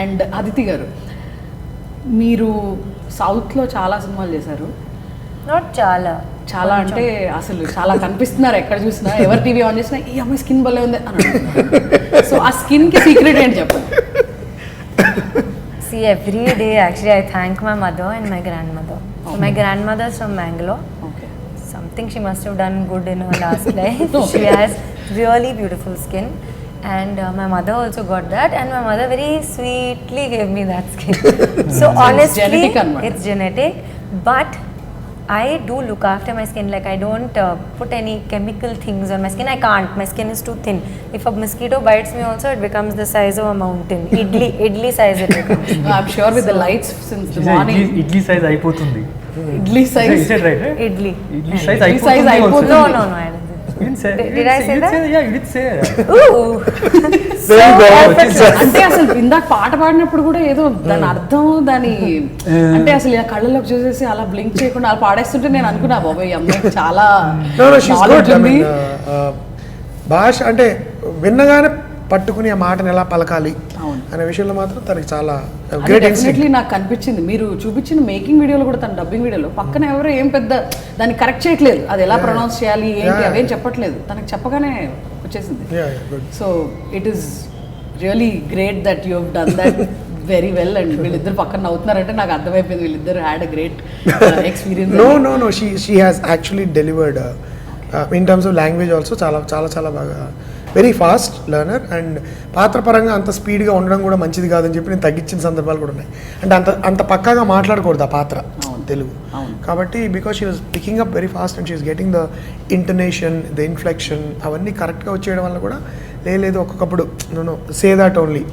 And Aditi గారు, మీరు సౌత్లో చాలా సినిమాలు చేశారు. నాట్ చాలా చాలా అంటే అసలు చాలా కనిపిస్తున్నారు ఎక్కడ చూసినా, ఎవరు టీవీ ఆన్ చేసినా ఈ అమ్మాయి స్కిన్ భలే ఉంది అని అంటున్నారు. సో ఆ స్కిన్కి సీక్రెట్ ఏంటి చెప్పండి. See, every day actually I thank my mother and my grandmother. So my grandmother is from Bangalore. Okay. Something she must have done good in her last life. She has really beautiful skin, and my mother also got that, and my mother very sweetly gave me that skin. So honestly, it's genetic, but I do look after my skin. Like I don't put any chemical things on my skin. I can't. My skin is too thin. If a mosquito bites me also, it becomes the size of a mountain. Idli size it becomes. I'm sure with the lights since the morning. Idli size అయిపోతుంది. Idli size. Is that right? Idli size అయిపోతుంది. No, I didn't. Did I say that? Yeah, you did say. Ooh. అంటే అసలు ఇందాక పాట పాడినప్పుడు కూడా ఏదో దాని అర్థం దాని అంటే అసలు ఇలా కళ్ళలోకి చూసేసి అలా బ్లింక్ చేయకుండా అలా పాడేస్తుంటే నేను అనుకున్నా బాబాయ్ అమ్మాయికి చాలా భాష అంటే విన్నగానే పట్టుకుని ఆ మాటను ఎలా పలకాలి అనే విషయంలో మాత్రం తనకి చాలా డెఫినెట్లీ నాకు కనిపించింది. మీరు చూపించిన మేకింగ్ వీడియోలో కూడా తన డబ్బింగ్ వీడియోలో పక్కన ఎవరు ఏం పెద్ద దాన్ని కరెక్ట్ చేయట్లేదు, అది ఎలా ప్రొనౌన్స్ చేయాలి ఏంటి అవేం చెప్పట్లేదు, తనకు చెప్పగానే వచ్చేసింది. So it is really great that you have done that very well. And వీళ్ళిద్దరు పక్కన నవ్వుతున్నారంటే నాకు అర్థమైపోయింది వీళ్ళిద్దరు had a great experience. No she has actually delivered in terms of language also చాలా చాలా చాలా బాగా వెరీ ఫాస్ట్ లెర్నర్. అండ్ పాత్ర పరంగా అంత స్పీడ్గా ఉండడం కూడా మంచిది కాదని చెప్పి నేను తగ్గించిన సందర్భాలు కూడా ఉన్నాయి. అంటే అంత పక్కాగా మాట్లాడకూడదు ఆ పాత్ర తెలుగు కాబట్టి, because she was picking up very fast and she was getting the intonation, the inflection అవన్నీ కరెక్ట్గా వచ్చేయడం వల్ల కూడా లేదు ఒక్కొక్కప్పుడు నో సే దాట్ ఓన్లీ,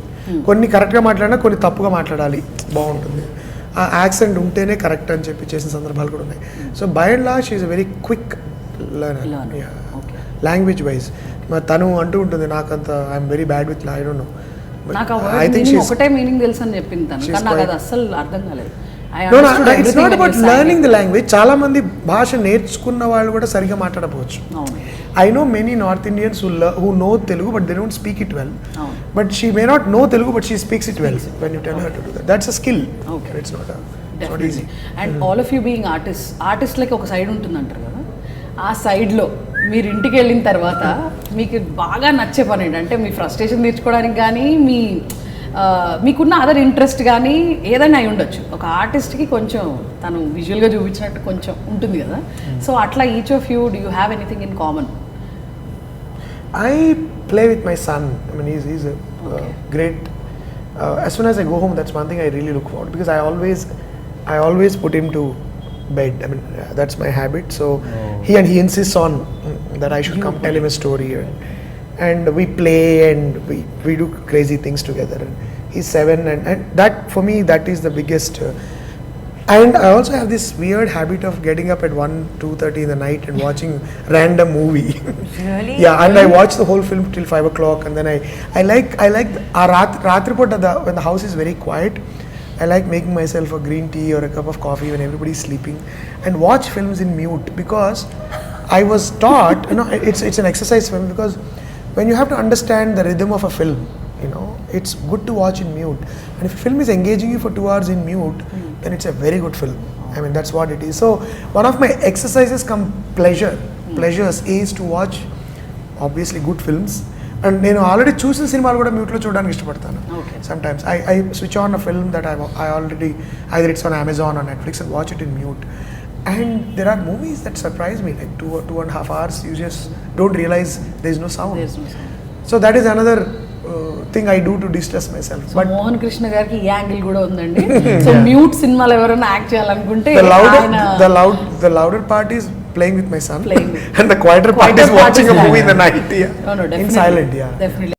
కొన్ని కరెక్ట్గా మాట్లాడినా కొన్ని తప్పుగా మాట్లాడాలి బాగుంటుంది, ఆ యాక్సెంట్ ఉంటేనే కరెక్ట్ అని చెప్పి చేసిన సందర్భాలు కూడా ఉన్నాయి. So by and large she is a very quick learner language wise. మరి తను అంటూ ఉంటుంది నాకంత I'm very bad with I don't know, I think ఒకటే మీనింగ్ తెలుసు అని చెప్పింది తను, కానీ నాకు అది అస్సలు అర్థం కాలేదు. It's not about learning the language. చాలా మంది భాష నేర్చుకున్న వాళ్ళు కూడా సరిగా మాట్లాడకపోవచ్చు. I know many North Indians who know Telugu but they don't speak it well, but she may not know Telugu but she speaks it well when you tell her to do that. That's a skill. It's not easy. And all of you being ఆర్టిస్ట్లకి ఒక side ఉంటుంది అంటారు కదా, ఆ సైడ్లో మీరు ఇంటికి వెళ్ళిన తర్వాత మీకు బాగా నచ్చే పని ఏంటంటే మీ ఫ్రస్ట్రేషన్ తీర్చుకోవడానికి కానీ మీకున్న అదర్ ఇంట్రెస్ట్ కానీ ఏదైనా అయి ఉండొచ్చు. ఒక ఆర్టిస్ట్కి కొంచెం తను విజువల్గా చూపించినట్టు కొంచెం ఉంటుంది కదా, సో అట్లా each of you do you have anything in common? I play with my son. I mean, he's a great. As soon as I go home, that's one thing I really look forward, because I always put him to bed. I mean, that's my habit. So he insists on that I should come tell him a story, and we play and we do crazy things together. And he's 7, and that for me that is the biggest. And I also have this weird habit of getting up at 1-2:30 in the night and watching random movie. Really? Yeah, and I watch the whole film till 5 o'clock, and then I like ratri pota when the house is very quiet. I like making myself a green tea or a cup of coffee when everybody is sleeping, and watch films in mute, because I was taught, it's an exercise film, because when you have to understand the rhythm of a film, it's good to watch in mute. And if a film is engaging you for 2 hours in mute, then it's a very good film. I mean, that's what it is. So one of my exercises come pleasures is to watch obviously good films. And నేను already చూసిన సినిమాలు కూడా మ్యూట్లో చూడడానికి ఇష్టపడతాను. Sometimes I switch on a film that I already, either it's on Amazon or Netflix, and watch it in mute. And there are movies that surprise me, like 2.5 hours you just don't realize there's no sound. So that is another thing I do to distress myself. But Mohan Krishna గారికి ఈ angle కూడా ఉందండి. So mute సినిమాలో ఎవరైనా act చేయాలనుకుంటే the louder part is playing with my son, and the quieter part is watching a movie in the night, in silent. Definitely.